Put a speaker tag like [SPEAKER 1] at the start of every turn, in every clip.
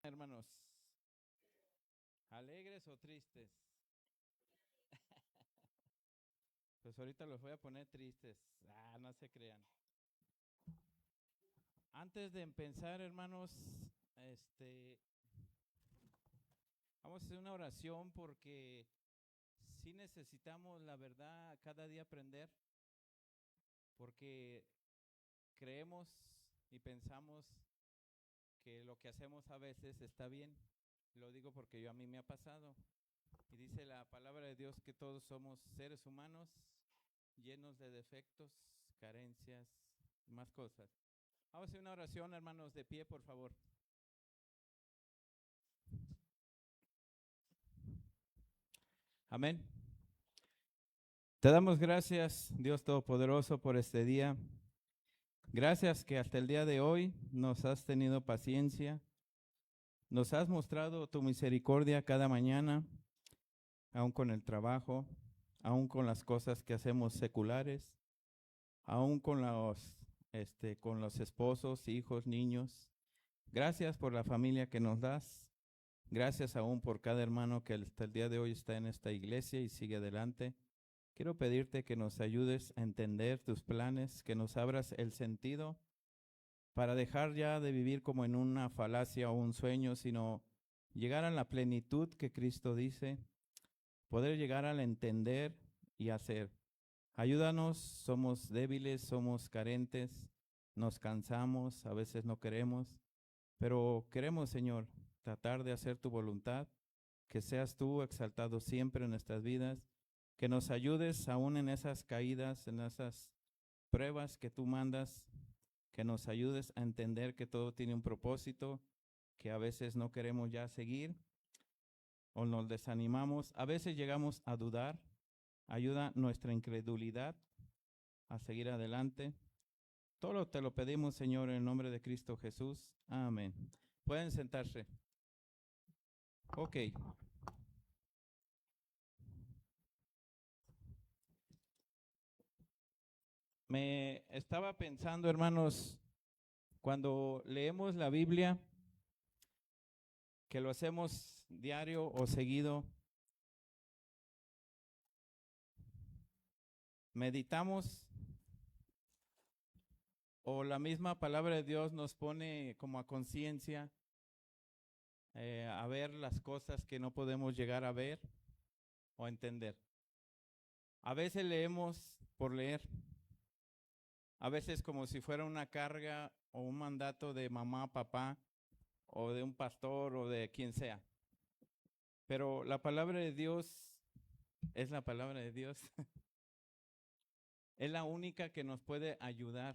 [SPEAKER 1] hermanos? ¿Alegres o tristes? Pues ahorita los voy a poner tristes. No se crean. Antes de empezar, hermanos, este, vamos a hacer una oración porque sí necesitamos, la verdad, cada día aprender, porque creemos y pensamos que lo que hacemos a veces está bien. Lo digo porque a mí me ha pasado. Y dice la palabra de Dios que todos somos seres humanos llenos de defectos, carencias y más cosas. Vamos a hacer una oración, hermanos, de pie, por favor. Amén. Te damos gracias, Dios Todopoderoso, por este día. Gracias que hasta el día de hoy nos has tenido paciencia, nos has mostrado tu misericordia cada mañana, aún con el trabajo, aún con las cosas que hacemos seculares, aún con los esposos, hijos, niños. Gracias por la familia que nos das. Gracias aún por cada hermano que hasta el día de hoy está en esta iglesia y sigue adelante. Quiero pedirte que nos ayudes a entender tus planes, que nos abras el sentido para dejar ya de vivir como en una falacia o un sueño, sino llegar a la plenitud que Cristo dice, poder llegar al entender y hacer. Ayúdanos, somos débiles, somos carentes, nos cansamos, a veces no queremos, pero queremos, Señor, tratar de hacer tu voluntad, que seas tú exaltado siempre en nuestras vidas, que nos ayudes aún en esas caídas, en esas pruebas que tú mandas, que nos ayudes a entender que todo tiene un propósito, que a veces no queremos ya seguir o nos desanimamos, a veces llegamos a dudar. Ayuda nuestra incredulidad a seguir adelante. Todo te lo pedimos, Señor, en el nombre de Cristo Jesús. Amén. Pueden sentarse. Ok. Me estaba pensando, hermanos, cuando leemos la Biblia, que lo hacemos diario o seguido, meditamos o la misma palabra de Dios nos pone como a conciencia a ver las cosas que no podemos llegar a ver o entender. A veces leemos por leer, a veces como si fuera una carga o un mandato de mamá, papá, o de un pastor o de quien sea. Pero la palabra de Dios es la palabra de Dios. Es la única que nos puede ayudar.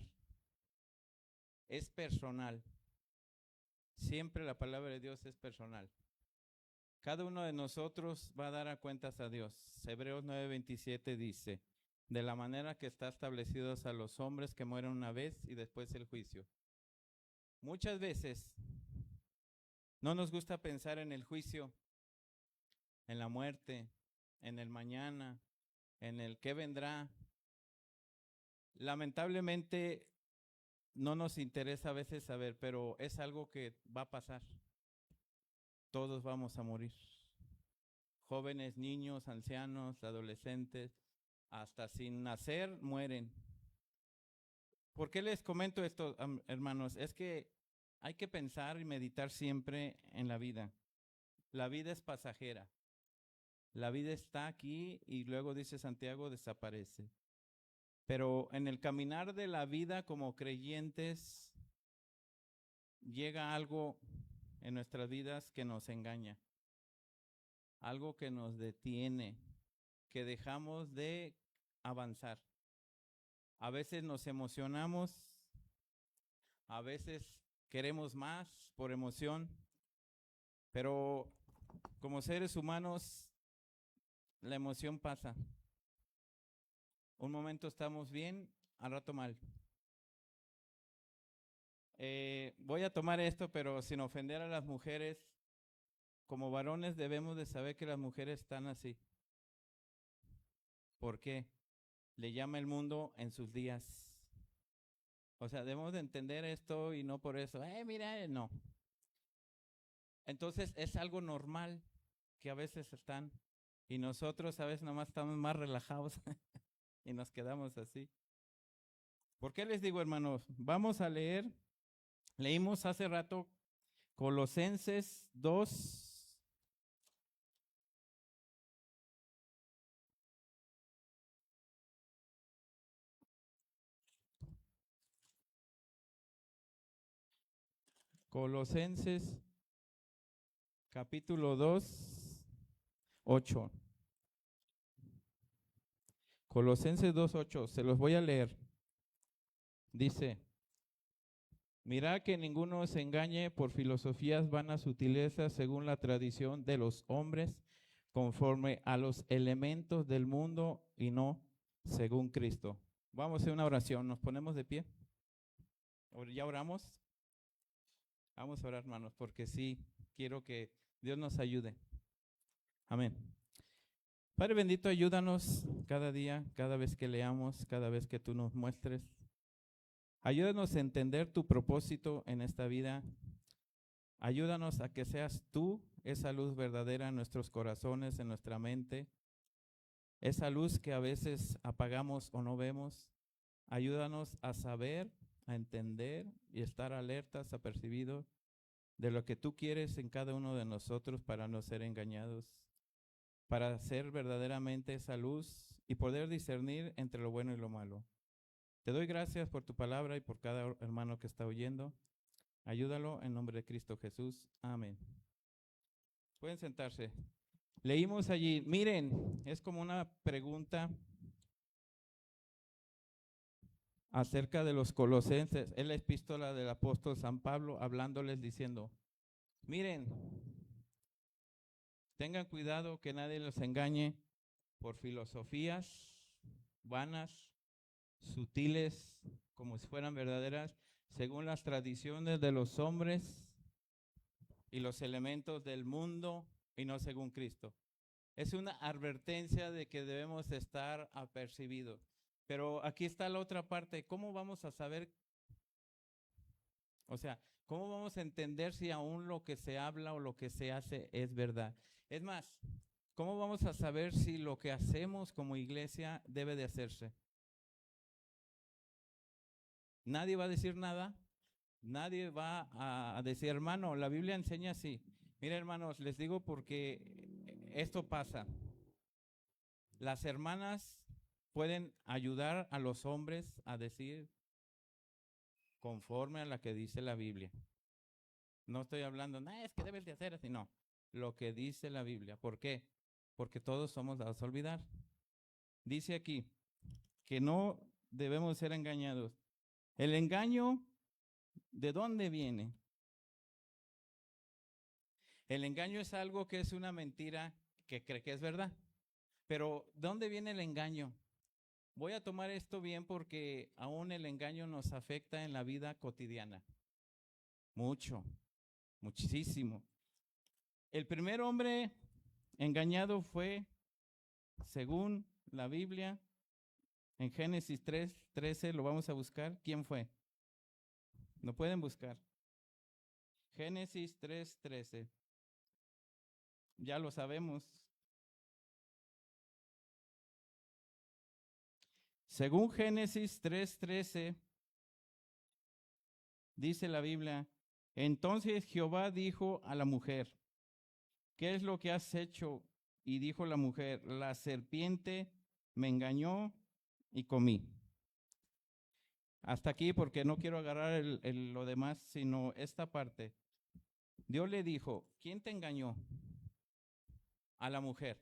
[SPEAKER 1] Es personal. Siempre la palabra de Dios es personal. Cada uno de nosotros va a dar a cuentas a Dios. Hebreos 9:27 dice, de la manera que está establecidos a los hombres que mueren una vez y después el juicio. Muchas veces no nos gusta pensar en el juicio, en la muerte, en el mañana, en el qué vendrá. Lamentablemente no nos interesa a veces saber, pero es algo que va a pasar. Todos vamos a morir. Jóvenes, niños, ancianos, adolescentes, hasta sin nacer mueren. ¿Por qué les comento esto, hermanos? Es que hay que pensar y meditar siempre en la vida. La vida es pasajera. La vida está aquí y luego dice Santiago, desaparece. Pero en el caminar de la vida como creyentes llega algo en nuestras vidas que nos engaña, algo que nos detiene, que dejamos de avanzar. A veces nos emocionamos, a veces queremos más por emoción, pero como seres humanos la emoción pasa. Un momento estamos bien, al rato mal. Voy a tomar esto, pero sin ofender a las mujeres. Como varones debemos de saber que las mujeres están así. ¿Por qué? Le llama el mundo en sus días. O sea, debemos de entender esto y no por eso, mira, no. Entonces es algo normal que a veces están y nosotros a veces nomás estamos más relajados y nos quedamos así. ¿Por qué les digo, hermanos? Vamos a leer, leímos hace rato Colosenses 2. Colosenses capítulo 2, 8. Colosenses 2:8, se los voy a leer. Dice: mirad que ninguno os engañe por filosofías vanas, sutilezas, según la tradición de los hombres, conforme a los elementos del mundo y no según Cristo. Vamos a hacer una oración, nos ponemos de pie. ¿Ya oramos? Vamos a orar, hermanos, porque sí, quiero que Dios nos ayude. Amén. Padre bendito, ayúdanos cada día, cada vez que leamos, cada vez que tú nos muestres. Ayúdanos a entender tu propósito en esta vida. Ayúdanos a que seas tú esa luz verdadera en nuestros corazones, en nuestra mente. Esa luz que a veces apagamos o no vemos. Ayúdanos a saber, a entender y estar alertas, apercibidos de lo que tú quieres en cada uno de nosotros para no ser engañados, para ser verdaderamente esa luz y poder discernir entre lo bueno y lo malo. Te doy gracias por tu palabra y por cada hermano que está oyendo. Ayúdalo en nombre de Cristo Jesús. Amén. Pueden sentarse. Leímos allí, miren, es como una pregunta acerca de los colosenses. Es la epístola del apóstol San Pablo hablándoles diciendo, miren, tengan cuidado que nadie los engañe por filosofías vanas, sutiles, como si fueran verdaderas, según las tradiciones de los hombres y los elementos del mundo y no según Cristo. Es una advertencia de que debemos estar apercibidos. Pero aquí está la otra parte. ¿Cómo vamos a saber? O sea, ¿cómo vamos a entender si aún lo que se habla o lo que se hace es verdad? Es más, ¿cómo vamos a saber si lo que hacemos como iglesia debe de hacerse? Nadie va a decir nada. Nadie va a decir, hermano, la Biblia enseña así. Mira, hermanos, les digo porque esto pasa. Las hermanas pueden ayudar a los hombres a decir conforme a la que dice la Biblia. No estoy hablando, no, es que debes de hacer así, no. Lo que dice la Biblia. ¿Por qué? Porque todos somos dados a olvidar. Dice aquí que no debemos ser engañados. El engaño, ¿de dónde viene? El engaño es algo que es una mentira que cree que es verdad. Pero ¿dónde viene el engaño? Voy a tomar esto bien porque aún el engaño nos afecta en la vida cotidiana. Mucho, muchísimo. El primer hombre engañado fue, según la Biblia, en Génesis 3:13, lo vamos a buscar. ¿Quién fue? Lo pueden buscar. Génesis 3:13. Ya lo sabemos. Según Génesis 3:13, dice la Biblia, entonces Jehová dijo a la mujer, ¿qué es lo que has hecho? Y dijo la mujer, la serpiente me engañó y comí. Hasta aquí porque no quiero agarrar lo demás, sino esta parte. Dios le dijo, ¿quién te engañó? A la mujer.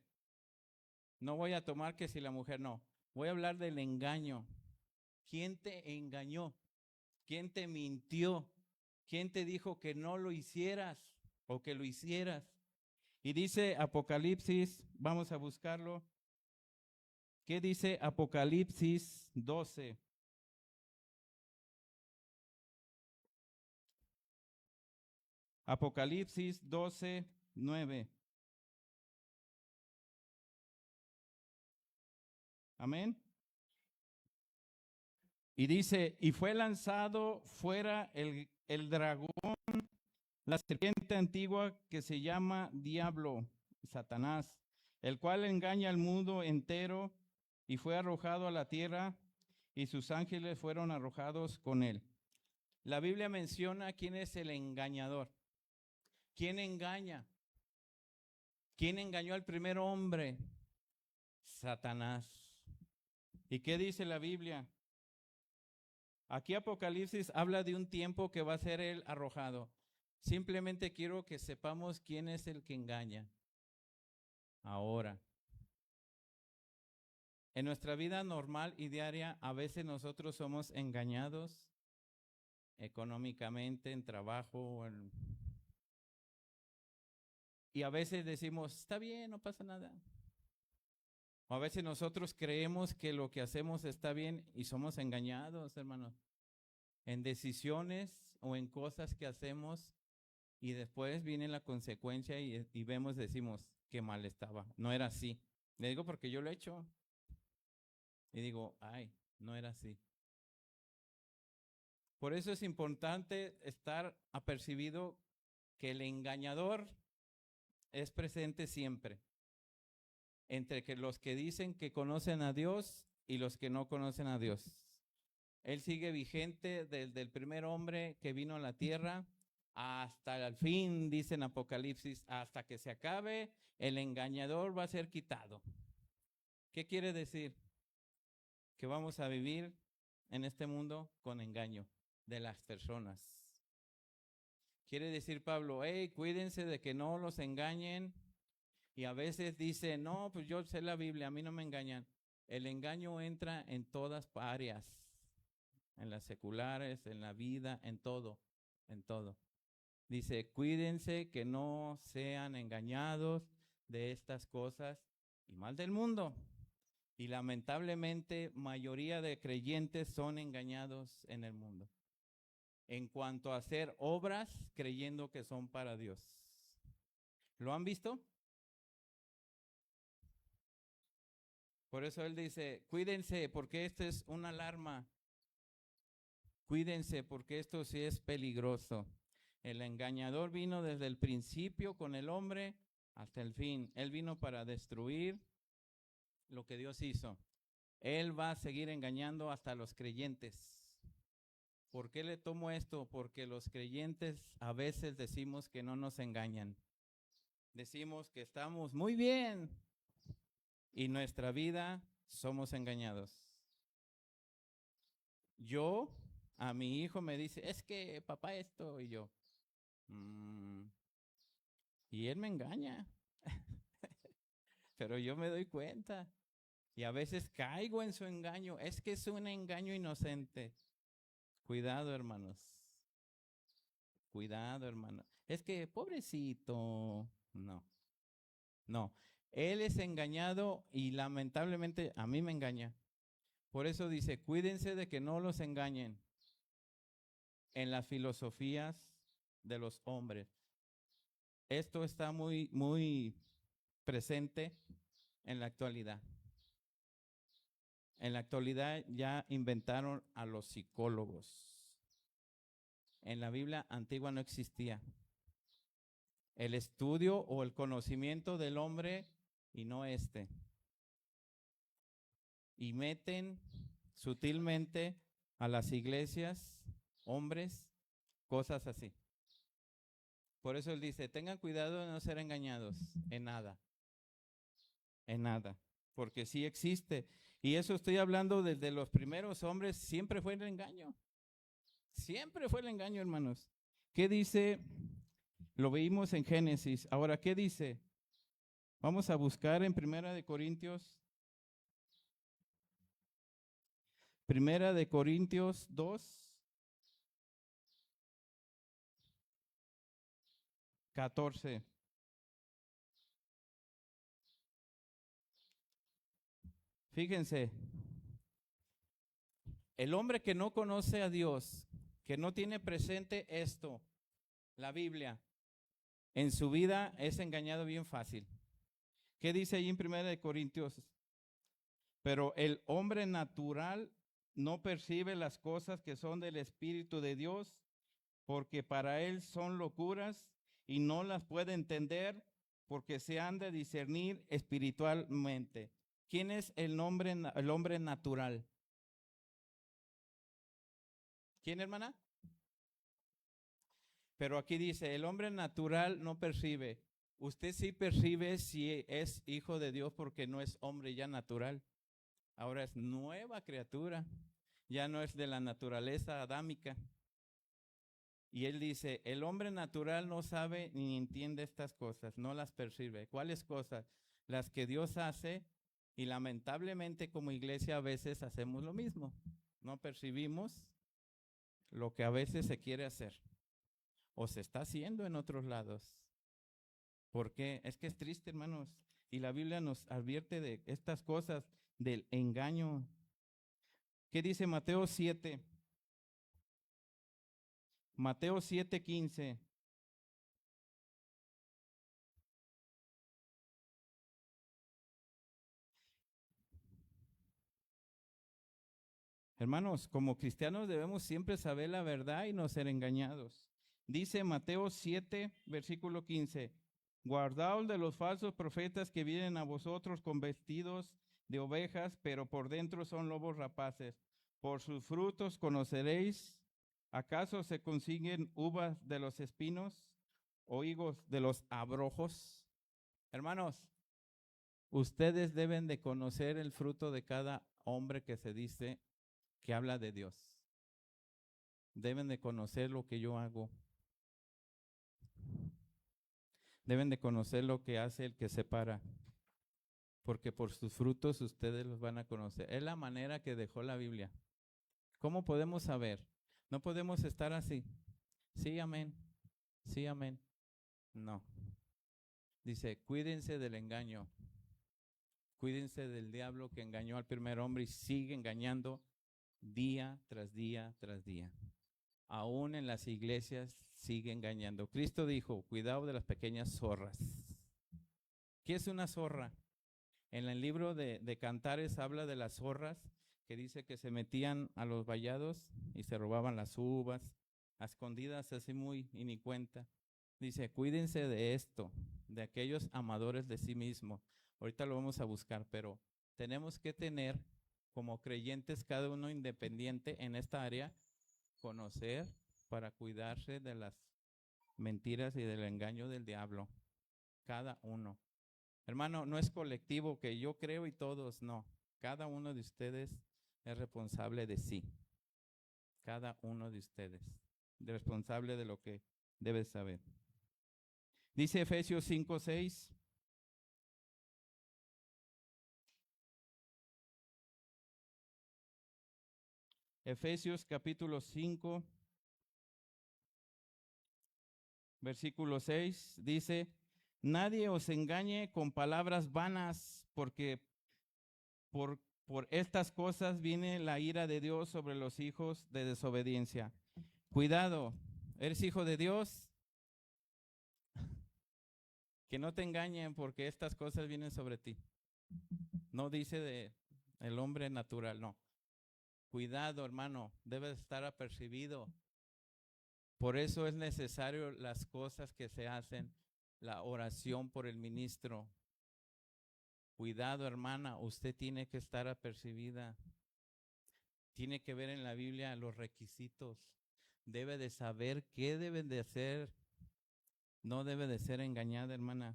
[SPEAKER 1] No voy a tomar que si la mujer no. Voy a hablar del engaño. ¿Quién te engañó? ¿Quién te mintió? ¿Quién te dijo que no lo hicieras o que lo hicieras? Y dice Apocalipsis, vamos a buscarlo. ¿Qué dice Apocalipsis 12? Apocalipsis 12:9. Amén. Y dice, y fue lanzado fuera el dragón, la serpiente antigua que se llama Diablo, Satanás, el cual engaña al mundo entero y fue arrojado a la tierra y sus ángeles fueron arrojados con él. La Biblia menciona quién es el engañador. ¿Quién engaña? ¿Quién engañó al primer hombre? Satanás. ¿Y qué dice la Biblia? Aquí Apocalipsis habla de un tiempo que va a ser él arrojado. Simplemente quiero que sepamos quién es el que engaña. Ahora, en nuestra vida normal y diaria, a veces nosotros somos engañados económicamente, en trabajo, y a veces decimos, está bien, no pasa nada. O a veces nosotros creemos que lo que hacemos está bien y somos engañados, hermanos, en decisiones o en cosas que hacemos y después viene la consecuencia y vemos, decimos, qué mal estaba, no era así. Le digo porque yo lo he hecho y digo, ay, no era así. Por eso es importante estar apercibido que el engañador es presente siempre, entre que los que dicen que conocen a Dios y los que no conocen a Dios. Él sigue vigente desde el primer hombre que vino a la tierra hasta el fin, dice en Apocalipsis, hasta que se acabe, el engañador va a ser quitado. ¿Qué quiere decir? Que vamos a vivir en este mundo con engaño de las personas. Quiere decir Pablo, hey, cuídense de que no los engañen. Y a veces dice, no, pues yo sé la Biblia, a mí no me engañan. El engaño entra en todas áreas, en las seculares, en la vida, en todo, en todo. Dice, cuídense que no sean engañados de estas cosas y mal del mundo. Y lamentablemente, mayoría de creyentes son engañados en el mundo en cuanto a hacer obras creyendo que son para Dios. ¿Lo han visto? Por eso él dice, cuídense porque esto es una alarma. Cuídense porque esto sí es peligroso. El engañador vino desde el principio con el hombre hasta el fin. Él vino para destruir lo que Dios hizo. Él va a seguir engañando hasta los creyentes. ¿Por qué le tomo esto? Porque los creyentes a veces decimos que no nos engañan. Decimos que estamos muy bien y nuestra vida somos engañados. Yo, a mi hijo me dice, es que papá esto, y yo, y él me engaña, pero yo me doy cuenta y a veces caigo en su engaño, es que es un engaño inocente. Cuidado, hermanos, cuidado, hermanos, es que pobrecito, no, él es engañado y lamentablemente a mí me engaña. Por eso dice, cuídense de que no los engañen en las filosofías de los hombres. Esto está muy presente en la actualidad. En la actualidad ya inventaron a los psicólogos. En la Biblia antigua no existía el estudio o el conocimiento del hombre y no este. Y meten sutilmente a las iglesias, hombres, cosas así. Por eso él dice, tengan cuidado de no ser engañados en nada, porque sí existe. Y eso estoy hablando desde los primeros hombres, siempre fue el engaño. Siempre fue el engaño, hermanos. ¿Qué dice? Lo veímos en Génesis. Ahora, ¿qué dice? Vamos a buscar en Primera de Corintios 2, 14. Fíjense, el hombre que no conoce a Dios, que no tiene presente esto, la Biblia, en su vida es engañado bien fácil. ¿Qué dice ahí en Primera de Corintios? Pero el hombre natural no percibe las cosas que son del Espíritu de Dios, porque para él son locuras y no las puede entender porque se han de discernir espiritualmente. ¿Quién es el hombre natural? ¿Quién, hermana? Pero aquí dice, el hombre natural no percibe. Usted sí percibe si es hijo de Dios porque no es hombre ya natural. Ahora es nueva criatura. Ya no es de la naturaleza adámica. Y él dice, el hombre natural no sabe ni entiende estas cosas, no las percibe. ¿Cuáles cosas? Las que Dios hace, y lamentablemente como iglesia a veces hacemos lo mismo. No percibimos lo que a veces se quiere hacer o se está haciendo en otros lados. ¿Por qué? Es que es triste, hermanos. Y la Biblia nos advierte de estas cosas, del engaño. ¿Qué dice Mateo 7? Mateo 7:15. Hermanos, como cristianos debemos siempre saber la verdad y no ser engañados. Dice Mateo 7, versículo 15, guardaos de los falsos profetas que vienen a vosotros con vestidos de ovejas, pero por dentro son lobos rapaces. Por sus frutos conoceréis. ¿Acaso se consiguen uvas de los espinos o higos de los abrojos? Hermanos, ustedes deben de conocer el fruto de cada hombre que se dice que habla de Dios. Deben de conocer lo que yo hago. Deben de conocer lo que hace el que separa. Porque por sus frutos ustedes los van a conocer. Es la manera que dejó la Biblia. ¿Cómo podemos saber? No podemos estar así. Sí, amén. Sí, amén. No. Dice, cuídense del engaño. Cuídense del diablo que engañó al primer hombre y sigue engañando día tras día tras día. Aún en las iglesias sigue engañando. Cristo dijo, cuidado de las pequeñas zorras. ¿Qué es una zorra? En el libro de Cantares habla de las zorras que dice que se metían a los vallados y se robaban las uvas, a escondidas así muy y ni cuenta. Dice, cuídense de esto, de aquellos amadores de sí mismos. Ahorita lo vamos a buscar, pero tenemos que tener como creyentes cada uno independiente en esta área, conocer para cuidarse de las mentiras y del engaño del diablo, cada uno. Hermano, no es colectivo que yo creo y todos, no. Cada uno de ustedes es responsable de sí. Cada uno de ustedes es responsable de lo que debe saber. Dice Efesios 5:6. Efesios capítulo 5, versículo 6, dice, nadie os engañe con palabras vanas, porque por estas cosas viene la ira de Dios sobre los hijos de desobediencia. Cuidado, ¿eres hijo de Dios? Que no te engañen porque estas cosas vienen sobre ti. No dice de el hombre natural, no. Cuidado, hermano, debes estar apercibido. Por eso es necesario las cosas que se hacen, la oración por el ministro. Cuidado, hermana, usted tiene que estar apercibida. Tiene que ver en la Biblia los requisitos. Debe de saber qué deben de hacer. No debe de ser engañada, hermana.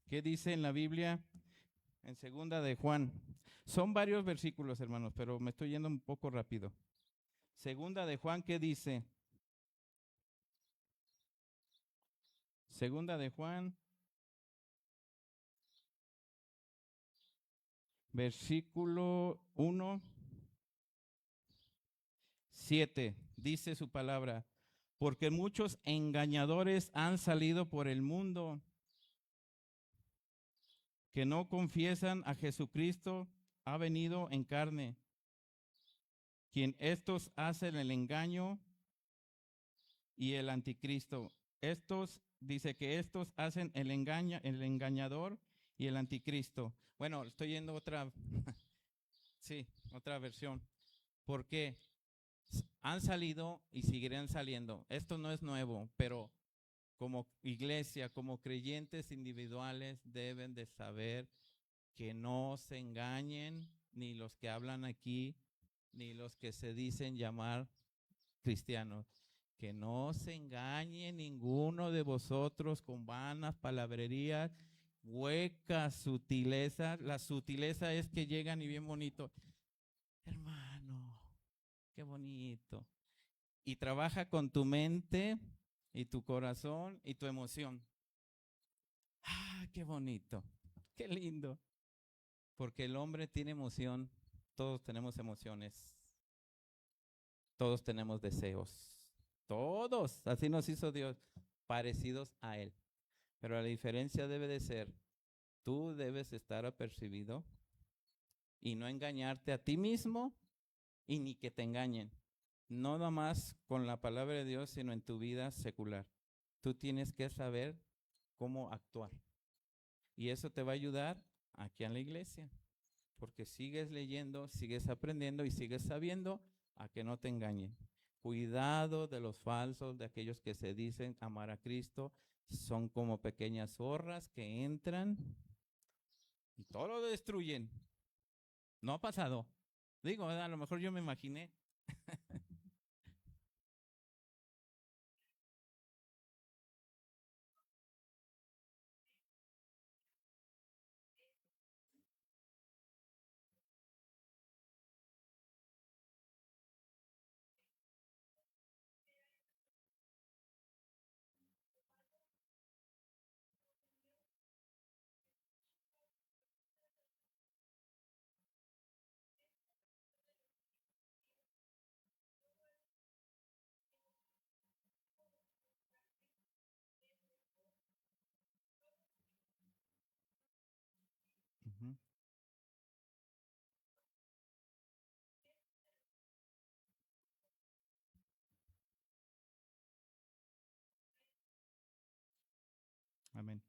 [SPEAKER 1] ¿Qué dice en la Biblia? En segunda de Juan. Son varios versículos, hermanos, pero me estoy yendo un poco rápido. Segunda de Juan, ¿qué dice? Segunda de Juan, versículo 1, 7, dice su palabra, porque muchos engañadores han salido por el mundo que no confiesan a Jesucristo, ha venido en carne, quien estos hacen el engaño y el anticristo. Estos, dice que estos hacen el engañador y el anticristo. Bueno, estoy yendo otra, sí, otra versión. ¿Por qué? Han salido y seguirán saliendo. Esto no es nuevo, pero como iglesia, como creyentes individuales, deben de saber que no se engañen ni los que hablan aquí, ni los que se dicen llamar cristianos. Que no se engañe ninguno de vosotros con vanas palabrerías, huecas sutilezas. La sutileza es que llegan y bien bonito. Hermano, qué bonito. Y trabaja con tu mente y tu corazón y tu emoción. Ah, qué bonito, qué lindo. Porque el hombre tiene emoción, todos tenemos emociones, todos tenemos deseos. Todos, así nos hizo Dios, parecidos a Él. Pero la diferencia debe de ser, tú debes estar apercibido y no engañarte a ti mismo y ni que te engañen. No nada más con la palabra de Dios, sino en tu vida secular. Tú tienes que saber cómo actuar. Y eso te va a ayudar aquí en la iglesia, porque sigues leyendo, sigues aprendiendo y sigues sabiendo a que no te engañen. Cuidado de los falsos, de aquellos que se dicen amar a Cristo, son como pequeñas zorras que entran y todo lo destruyen. No ha pasado. Digo, a lo mejor yo me imaginé. Ujú. Amén.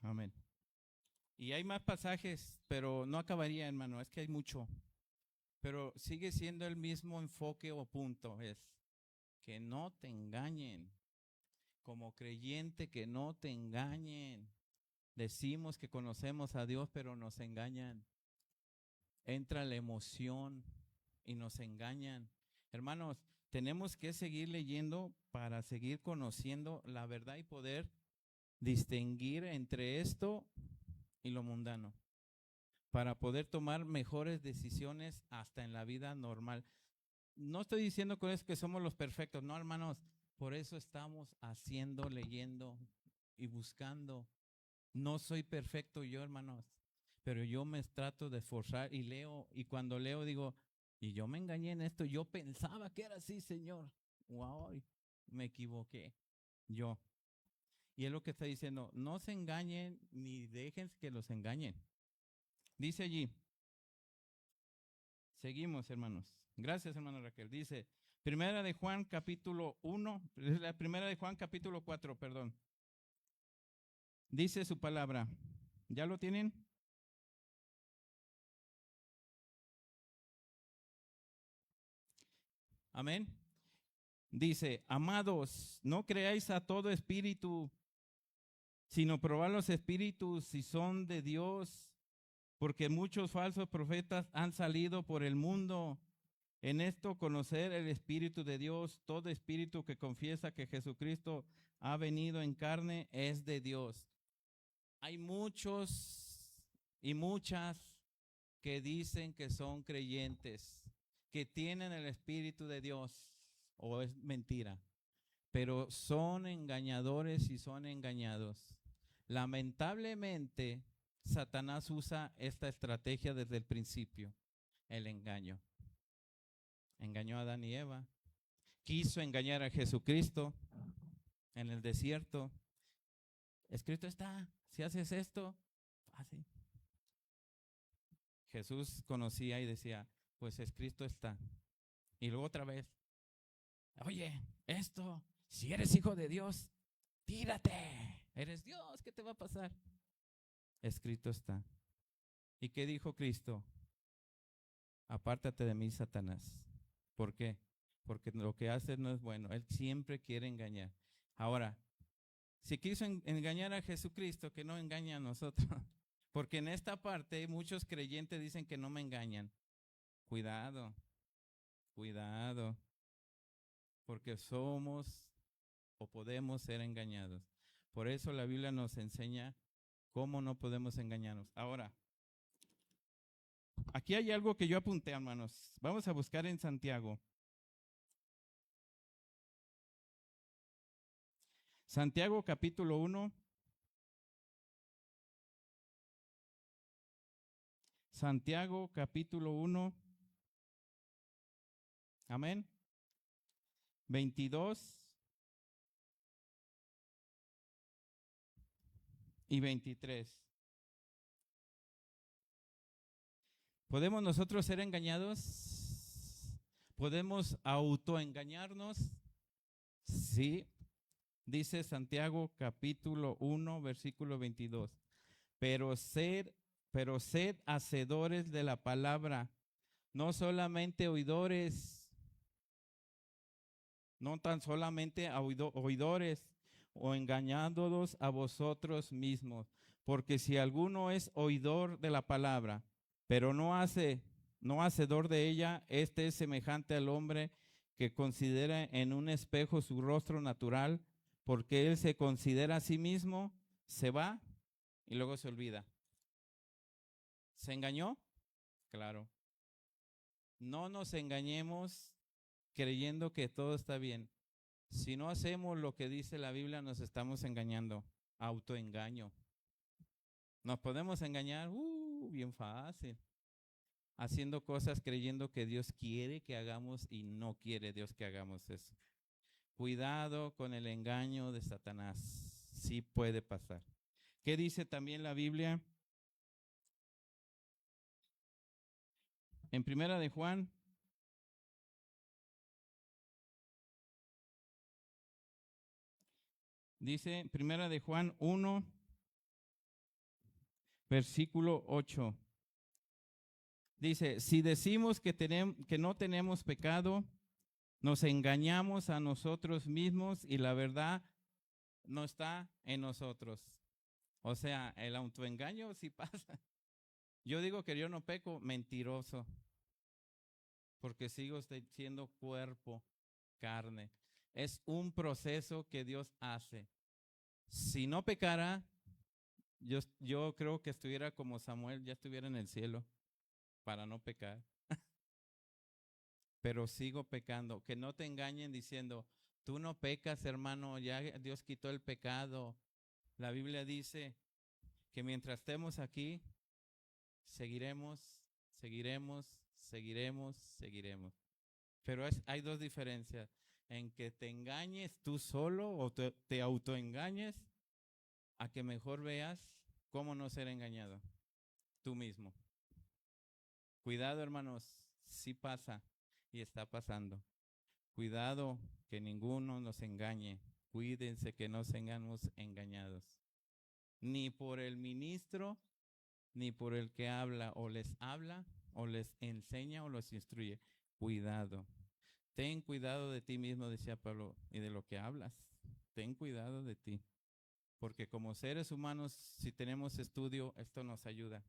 [SPEAKER 1] Amén. Y hay más pasajes, pero no acabaría, hermano. Es que hay mucho. Pero sigue siendo el mismo enfoque o punto. Es que no te engañen. Como creyente, que no te engañen. Decimos que conocemos a Dios, pero nos engañan. Entra la emoción y nos engañan. Hermanos, tenemos que seguir leyendo para seguir conociendo la verdad y poder distinguir entre esto y lo mundano, para poder tomar mejores decisiones hasta en la vida normal. No estoy diciendo con eso que somos los perfectos, no, hermanos. Por eso estamos haciendo, leyendo y buscando. No soy perfecto yo, hermanos, pero yo me trato de esforzar y leo, y cuando leo digo, y yo me engañé en esto, yo pensaba que era así, Señor. Wow, me equivoqué. Yo. Y es lo que está diciendo, no se engañen ni dejen que los engañen. Dice allí, seguimos, hermanos. Gracias, hermano Raquel. Dice, Primera de Juan capítulo 1, la Primera de Juan capítulo 4, perdón. Dice su palabra. ¿Ya lo tienen? Amén. Dice, amados, no creáis a todo espíritu, sino probad los espíritus si son de Dios, porque muchos falsos profetas han salido por el mundo. En esto conocer el Espíritu de Dios, todo espíritu que confiesa que Jesucristo ha venido en carne es de Dios. Hay muchos y muchas que dicen que son creyentes, que tienen el Espíritu de Dios, o es mentira, pero son engañadores y son engañados. Lamentablemente, Satanás usa esta estrategia desde el principio, el engaño. Engañó a Adán y Eva, quiso engañar a Jesucristo en el desierto. Escrito está, si haces esto, así. Jesús conocía y decía, pues escrito está. Y luego otra vez, oye, si eres hijo de Dios, tírate. Eres Dios, ¿qué te va a pasar? Escrito está. ¿Y qué dijo Cristo? Apártate de mí, Satanás. ¿Por qué? Porque lo que haces no es bueno. Él siempre quiere engañar. Ahora, si quiso engañar a Jesucristo, que no engañe a nosotros. Porque en esta parte muchos creyentes dicen que no me engañan. Cuidado, cuidado. Porque somos o podemos ser engañados. Por eso la Biblia nos enseña cómo no podemos engañarnos. Ahora, aquí hay algo que yo apunté, hermanos. Vamos a buscar en Santiago. Santiago capítulo 1. Santiago capítulo 1. Amén. 22 y 23. ¿Podemos nosotros ser engañados? ¿Podemos autoengañarnos? Sí. Dice Santiago capítulo 1, versículo 22. Pero sed hacedores de la palabra, no solamente oidores, no tan solamente oidores, o engañándolos a vosotros mismos. Porque si alguno es oidor de la palabra, pero no hacedor de ella, este es semejante al hombre que considera en un espejo su rostro natural, porque él se considera a sí mismo, se va y luego se olvida. ¿Se engañó? Claro. No nos engañemos creyendo que todo está bien. Si no hacemos lo que dice la Biblia, nos estamos engañando. Autoengaño. Nos podemos engañar, bien fácil. Haciendo cosas creyendo que Dios quiere que hagamos y no quiere Dios que hagamos eso. Cuidado con el engaño de Satanás. Sí puede pasar. ¿Qué dice también la Biblia? En Primera de Juan. Dice Primera de Juan 1, versículo 8. Dice, si decimos que no tenemos pecado, nos engañamos a nosotros mismos y la verdad no está en nosotros. O sea, el autoengaño sí pasa. Yo digo que yo no peco, mentiroso, porque sigo siendo cuerpo, carne. Es un proceso que Dios hace. Si no pecara, yo creo que estuviera como Samuel, ya estuviera en el cielo para no pecar. Pero sigo pecando. Que no te engañen diciendo, tú no pecas, hermano, ya Dios quitó el pecado. La Biblia dice que mientras estemos aquí, seguiremos. Pero hay dos diferencias, en que te engañes tú solo o te autoengañes, a que mejor veas cómo no ser engañado tú mismo. Cuidado, hermanos, sí pasa y está pasando. Cuidado que ninguno nos engañe. Cuídense que no seamos engañados. Ni por el ministro, ni por el que habla, o les enseña, o los instruye. Cuidado. Ten cuidado de ti mismo, decía Pablo, y de lo que hablas. Ten cuidado de ti. Porque como seres humanos, si tenemos estudio, esto nos ayuda.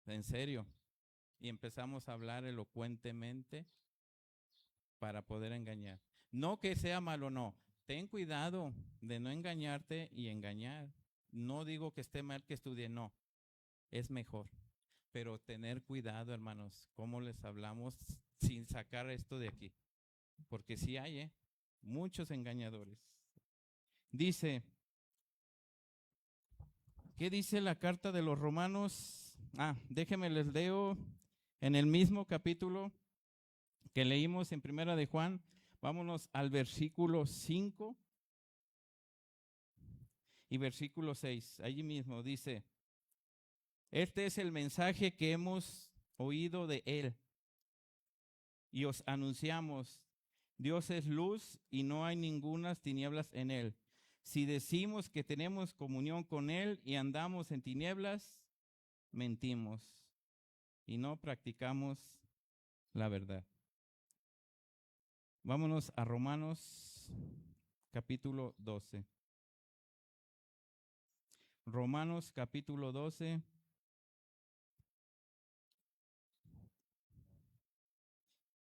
[SPEAKER 1] En serio. Y empezamos a hablar elocuentemente para poder engañar. No que sea malo, no. Ten cuidado de no engañarte y engañar. No digo que esté mal que estudie, no. Es mejor. Pero tener cuidado, hermanos, cómo les hablamos sin sacar esto de aquí. Porque sí hay, muchos engañadores. Dice, ¿qué dice la carta de los Romanos? Déjenme les leo en el mismo capítulo que leímos en Primera de Juan. Vámonos al versículo 5 y versículo 6. Allí mismo dice, Este es el mensaje que hemos oído de Él y os anunciamos. Dios es luz y no hay ningunas tinieblas en Él. Si decimos que tenemos comunión con Él y andamos en tinieblas, mentimos y no practicamos la verdad. Vámonos a Romanos capítulo 12. Romanos capítulo 12.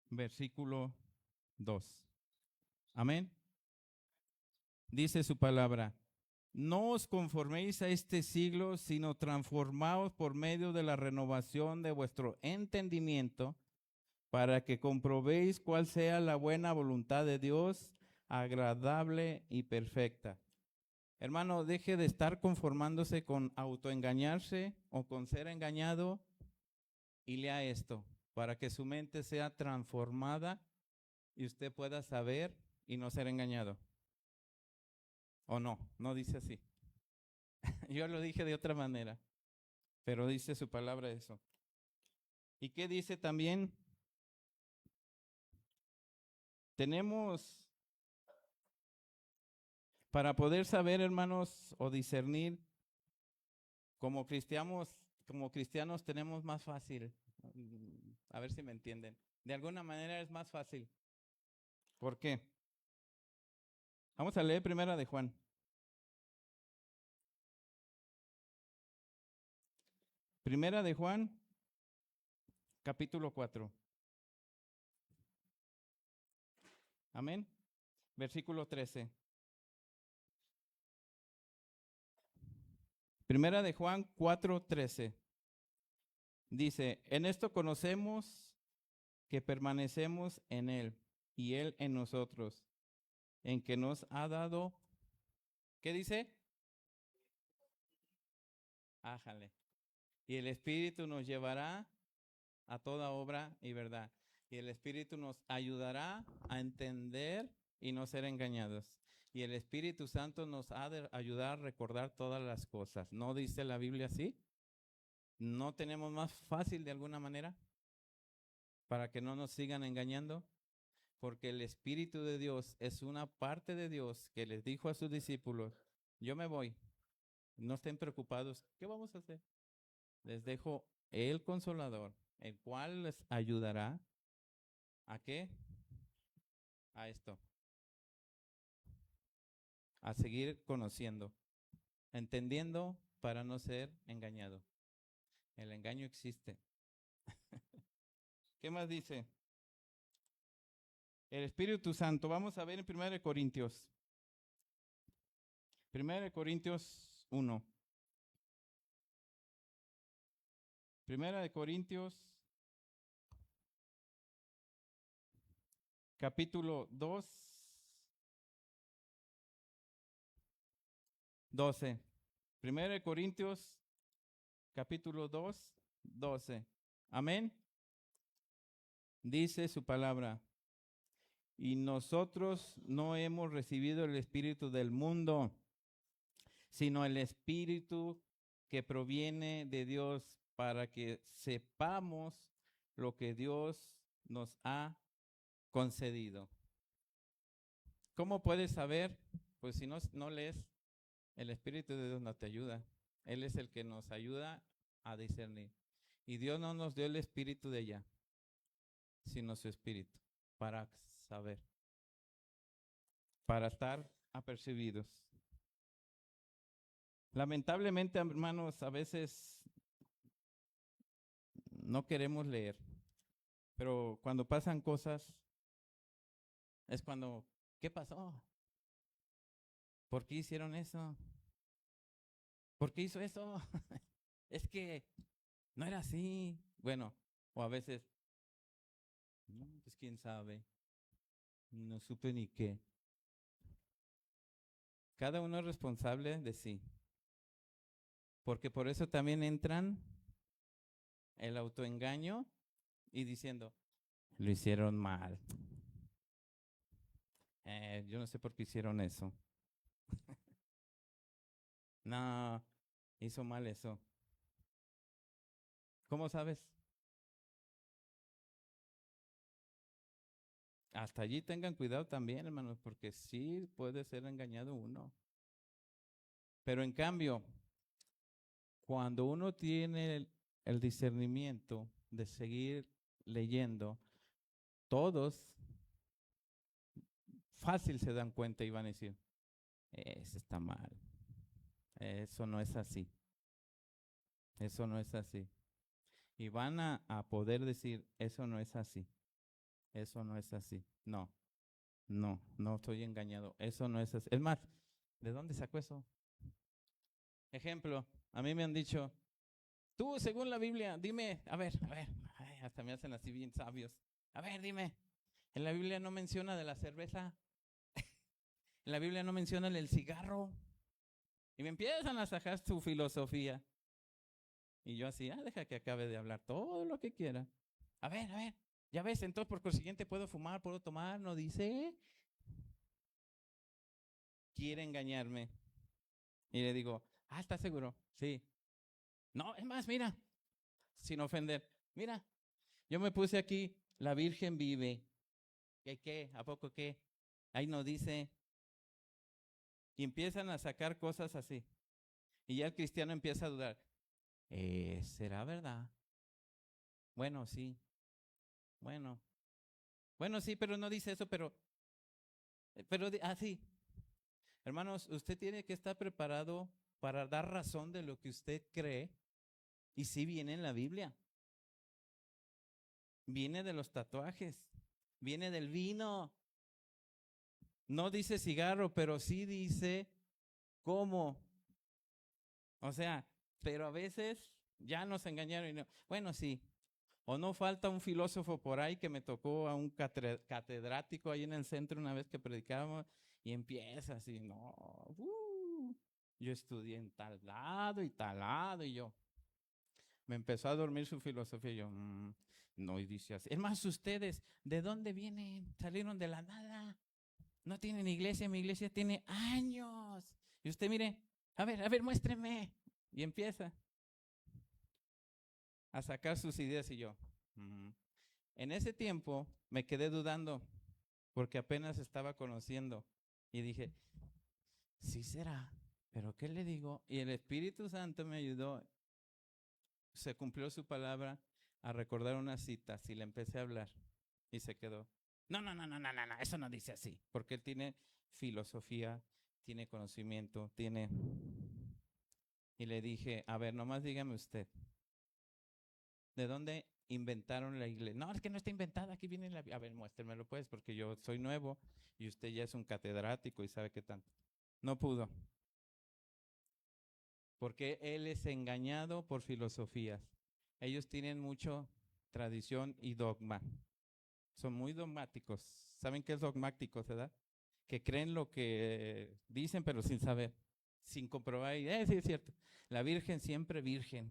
[SPEAKER 1] Versículo 2. Amén. Dice su palabra: no os conforméis a este siglo, sino transformaos por medio de la renovación de vuestro entendimiento, para que comprobéis cuál sea la buena voluntad de Dios, agradable y perfecta. Hermano, deje de estar conformándose con autoengañarse o con ser engañado y lea esto, para que su mente sea transformada y usted pueda saber y no ser engañado. ¿O no? No dice así. Yo lo dije de otra manera, pero dice su palabra eso. ¿Y qué dice también? Tenemos, para poder saber, hermanos, o discernir, como cristianos tenemos más fácil. A ver si me entienden. De alguna manera es más fácil. ¿Por qué? Vamos a leer Primera de Juan. Primera de Juan, capítulo 4. Amén. Versículo 13. Primera de Juan 4:13. Dice: en esto conocemos que permanecemos en Él y Él en nosotros, en que nos ha dado, ¿qué dice? Ájale. Y el Espíritu nos llevará a toda obra y verdad. Y el Espíritu nos ayudará a entender y no ser engañados. Y el Espíritu Santo nos ha de ayudar a recordar todas las cosas. ¿No dice la Biblia así? ¿No tenemos más fácil de alguna manera para que no nos sigan engañando? Porque el Espíritu de Dios es una parte de Dios que les dijo a sus discípulos: yo me voy, no estén preocupados, ¿qué vamos a hacer? Les dejo el Consolador, el cual les ayudará ¿a qué? A esto, a seguir conociendo, entendiendo para no ser engañado. El engaño existe. ¿Qué más dice? El Espíritu Santo. Vamos a ver en 1 Corintios. 1 Corintios 1. 1 Corintios, capítulo 2, 12. 1 Corintios, capítulo 2, 12. Amén. Dice su palabra: y nosotros no hemos recibido el espíritu del mundo, sino el Espíritu que proviene de Dios, para que sepamos lo que Dios nos ha concedido. ¿Cómo puedes saber? Pues si no lees, el Espíritu de Dios no te ayuda. Él es el que nos ayuda a discernir. Y Dios no nos dio el espíritu de allá, sino su espíritu, para saber, para estar apercibidos. Lamentablemente, hermanos, a veces no queremos leer, pero cuando pasan cosas es cuando, ¿qué pasó? ¿Por qué hicieron eso? ¿Por qué hizo eso? Es que no era así. Bueno, o a veces, pues quién sabe, no supe ni qué. Cada uno es responsable de sí, porque por eso también entran el autoengaño y diciendo, lo hicieron mal. Yo no sé por qué hicieron eso. No, hizo mal eso. ¿Cómo sabes? Hasta allí tengan cuidado también, hermanos, porque sí puede ser engañado uno. Pero en cambio, cuando uno tiene el discernimiento de seguir leyendo, todos fácil se dan cuenta y van a decir, eso está mal, eso no es así, eso no es así. Y van a poder decir, eso no es así, eso no es así. No, no, no estoy engañado, eso no es así. Es más, ¿de dónde sacó eso? Ejemplo, a mí me han dicho, tú según la Biblia, dime, a ver, ay, hasta me hacen así bien sabios. A ver, dime, en la Biblia no menciona de la cerveza, en la Biblia no menciona el cigarro. Y me empiezan a sacar su filosofía. Y yo así, deja que acabe de hablar todo lo que quiera. A ver, ya ves, entonces por consiguiente puedo fumar, puedo tomar, no dice. Quiere engañarme. Y le digo, ¿estás seguro? Sí. No, es más, mira, sin ofender, mira, yo me puse aquí, la Virgen vive. ¿Qué? ¿A poco qué? Ahí no dice. Y empiezan a sacar cosas así. Y ya el cristiano empieza a dudar. ¿Será verdad? Bueno, sí. Bueno. Bueno, sí, pero no dice eso, pero sí. Hermanos, usted tiene que estar preparado para dar razón de lo que usted cree. Y sí viene en la Biblia. Viene de los tatuajes. Viene del vino. No dice cigarro, pero sí dice cómo. O sea, pero a veces ya nos engañaron. Bueno, sí. O no falta un filósofo por ahí que me tocó a un catedrático ahí en el centro una vez que predicábamos y empieza así, no, yo estudié en tal lado y yo. Me empezó a dormir su filosofía y yo, no, y dice así. Es más, ustedes, ¿de dónde vienen? Salieron de la nada. No tienen iglesia, mi iglesia tiene años. Y usted mire, a ver, muéstreme. Y empieza a sacar sus ideas y yo. En ese tiempo me quedé dudando porque apenas estaba conociendo y dije, sí será, pero ¿qué le digo? Y el Espíritu Santo me ayudó, se cumplió su palabra a recordar una cita, y le empecé a hablar y se quedó. No, eso no dice así, porque él tiene filosofía, tiene conocimiento, tiene... Y le dije, a ver, nomás dígame usted, ¿de dónde inventaron la iglesia? No, es que no está inventada, aquí viene la... A ver, muéstremelo pues, porque yo soy nuevo y usted ya es un catedrático y sabe qué tanto. No pudo, porque él es engañado por filosofías. Ellos tienen mucho tradición y dogma. Son muy dogmáticos. ¿Saben qué es dogmático, verdad? Que creen lo que dicen, pero sin saber, sin comprobar. Sí, es cierto. La Virgen siempre virgen.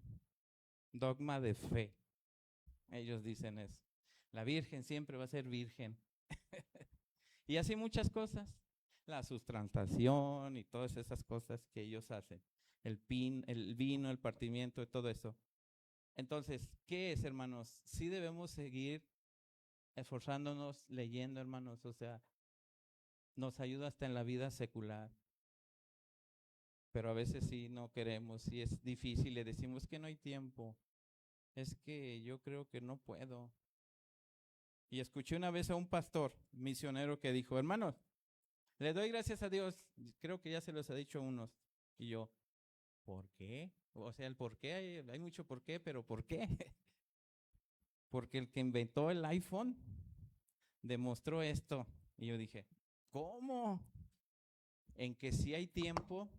[SPEAKER 1] Dogma de fe. Ellos dicen eso. La Virgen siempre va a ser virgen. Y así muchas cosas. La sustrantación y todas esas cosas que ellos hacen. El vino, el partimiento y todo eso. Entonces, ¿qué es, hermanos? Sí debemos seguir esforzándonos, leyendo, hermanos. O sea, nos ayuda hasta en la vida secular. Pero a veces sí no queremos, y es difícil, le decimos que no hay tiempo. Es que yo creo que no puedo. Y escuché una vez a un pastor misionero que dijo, hermanos, le doy gracias a Dios, creo que ya se los ha dicho a unos. Y yo, ¿por qué? O sea, el por qué, hay mucho por qué, pero ¿por qué? Porque el que inventó el iPhone demostró esto. Y yo dije, ¿cómo? En que si hay tiempo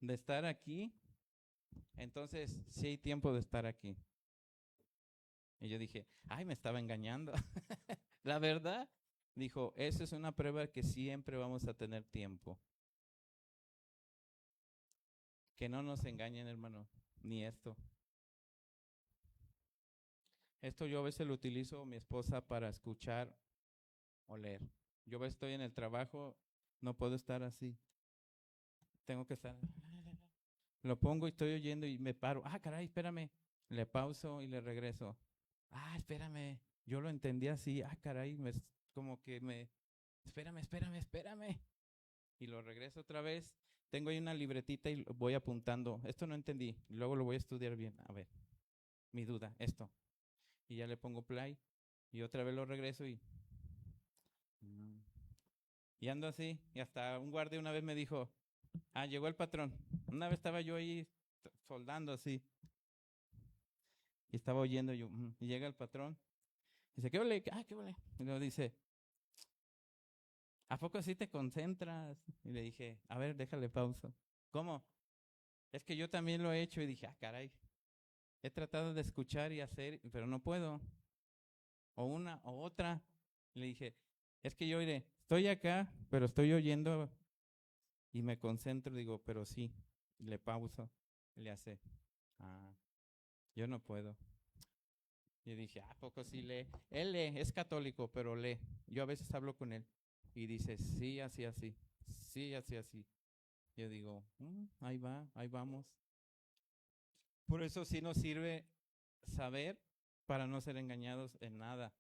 [SPEAKER 1] de estar aquí, entonces sí hay tiempo de estar aquí. Y yo dije, me estaba engañando. La verdad, dijo, esa es una prueba que siempre vamos a tener tiempo. Que no nos engañen, hermano, ni esto. Esto yo a veces lo utilizo mi esposa para escuchar o leer. Yo estoy en el trabajo, no puedo estar así. Tengo que estar. Lo pongo y estoy oyendo y me paro. Caray, espérame. Le pauso y le regreso. Espérame, yo lo entendí así. Caray, como que espérame. Y lo regreso otra vez. Tengo ahí una libretita y voy apuntando. Esto no entendí. Luego lo voy a estudiar bien. A ver, mi duda, esto. Y ya le pongo play. Y otra vez lo regreso y ando así. Y hasta un guardia una vez me dijo, llegó el patrón. Una vez estaba yo ahí soldando así. Y estaba oyendo yo. Y llega el patrón. Dice, ¿qué ole? ¿Qué ole? Y luego dice, ¿a poco así te concentras? Y le dije, a ver, déjale pausa. ¿Cómo? Es que yo también lo he hecho. Y dije, caray. He tratado de escuchar y hacer, pero no puedo. O una o otra. Le dije, es que yo iré, estoy acá, pero estoy oyendo y me concentro. Digo, pero sí. Le pauso. Le hace, yo no puedo. Y dije, ¿a poco sí lee? Él lee, es católico, pero lee. Yo a veces hablo con él y dice, sí, así, así. Sí, así, así. Yo digo, ahí va, ahí vamos. Por eso sí nos sirve saber para no ser engañados en nada.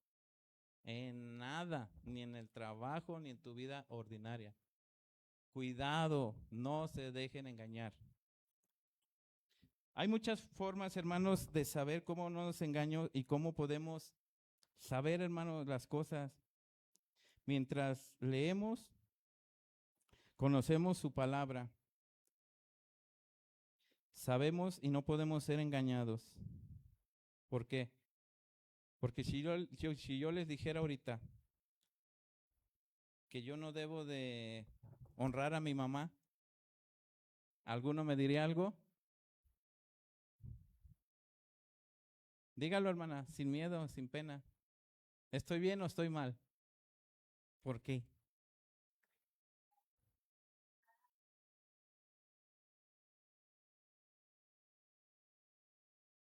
[SPEAKER 1] En nada, ni en el trabajo, ni en tu vida ordinaria. Cuidado, no se dejen engañar. Hay muchas formas, hermanos, de saber cómo no nos engaño y cómo podemos saber, hermanos, las cosas. Mientras leemos, conocemos su palabra, sabemos y no podemos ser engañados. ¿Por qué? Porque si yo les dijera ahorita que yo no debo de honrar a mi mamá, ¿alguno me diría algo? Dígalo, hermana, sin miedo, sin pena. ¿Estoy bien o estoy mal? ¿Por qué?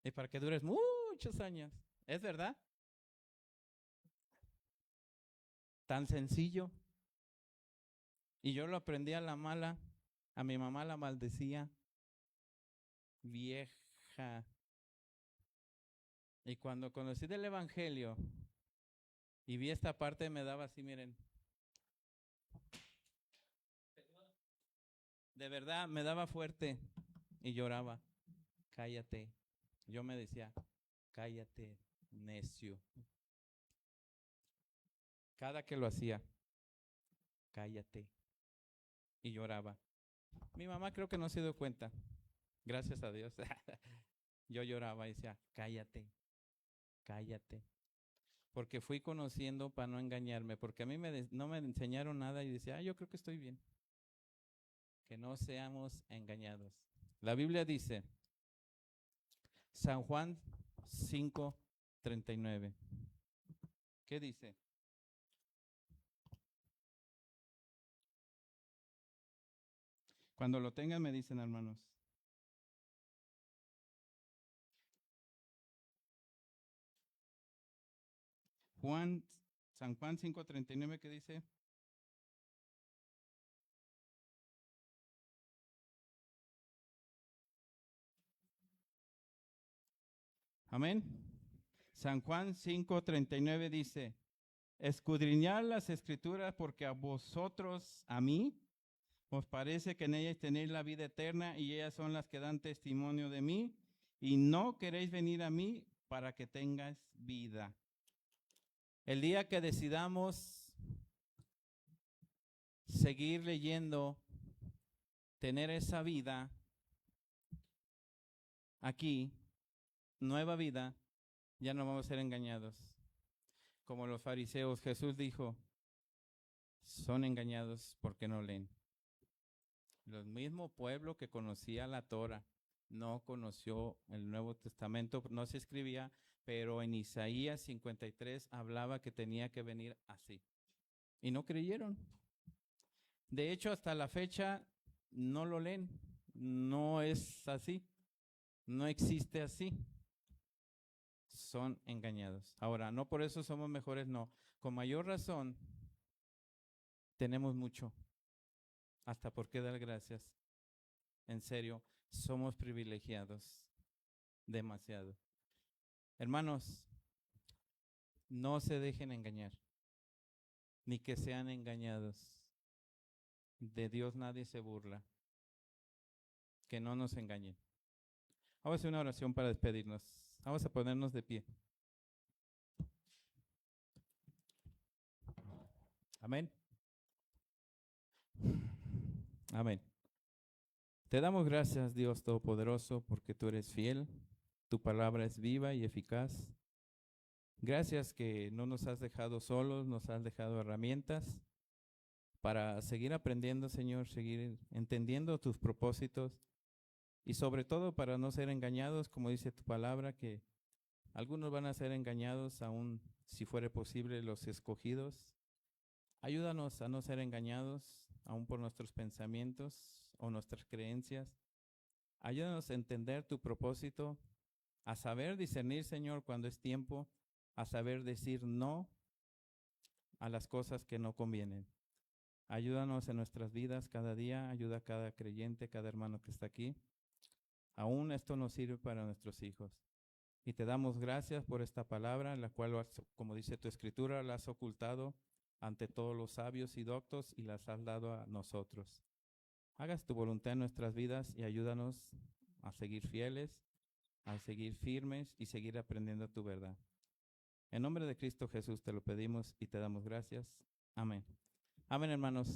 [SPEAKER 1] Y para que dures muchos años. ¿Es verdad? Tan sencillo. Y yo lo aprendí a la mala. A mi mamá la maldecía. Vieja. Y cuando conocí del Evangelio y vi esta parte, me daba así, miren. De verdad, me daba fuerte y lloraba. Cállate. Yo me decía, cállate, necio. Cada que lo hacía, cállate. Y lloraba. Mi mamá creo que no se dio cuenta. Gracias a Dios. Yo lloraba y decía, cállate, cállate. Porque fui conociendo para no engañarme, porque a mí no me enseñaron nada y decía, yo creo que estoy bien. Que no seamos engañados. La Biblia dice, San Juan 5:39. ¿Qué dice? Cuando lo tengan me dicen, hermanos. San Juan 5:39, ¿qué dice? Amén. San Juan 5:39 dice, escudriñad las escrituras porque a vosotros, a mí, os parece que en ellas tenéis la vida eterna y ellas son las que dan testimonio de mí y no queréis venir a mí para que tengáis vida. El día que decidamos seguir leyendo, tener esa vida aquí, nueva vida, ya no vamos a ser engañados. Como los fariseos, Jesús dijo, son engañados porque no leen. El mismo pueblo que conocía la Torah no conoció el Nuevo Testamento, no se escribía, pero en Isaías 53 hablaba que tenía que venir así. Y no creyeron. De hecho, hasta la fecha no lo leen. No es así. No existe así. Son engañados. Ahora, no por eso somos mejores, no. Con mayor razón, tenemos mucho. Hasta por qué dar gracias. En serio, somos privilegiados. Demasiado. Hermanos, no se dejen engañar, ni que sean engañados. De Dios nadie se burla. Que no nos engañen. Vamos a hacer una oración para despedirnos. Vamos a ponernos de pie. Amén. Amén. Te damos gracias, Dios Todopoderoso, porque tú eres fiel. Tu palabra es viva y eficaz. Gracias que no nos has dejado solos, nos has dejado herramientas para seguir aprendiendo, Señor, seguir entendiendo tus propósitos y sobre todo para no ser engañados, como dice tu palabra, que algunos van a ser engañados, aún si fuere posible, los escogidos. Ayúdanos a no ser engañados, aún por nuestros pensamientos o nuestras creencias. Ayúdanos a entender tu propósito, a saber discernir, Señor, cuando es tiempo, a saber decir no a las cosas que no convienen. Ayúdanos en nuestras vidas cada día, ayuda a cada creyente, cada hermano que está aquí. Aún esto nos sirve para nuestros hijos. Y te damos gracias por esta palabra, la cual, como dice tu escritura, la has ocultado ante todos los sabios y doctos y las has dado a nosotros. Hagas tu voluntad en nuestras vidas y ayúdanos a seguir fieles, a seguir firmes y seguir aprendiendo tu verdad. En nombre de Cristo Jesús te lo pedimos y te damos gracias. Amén. Amén, hermanos.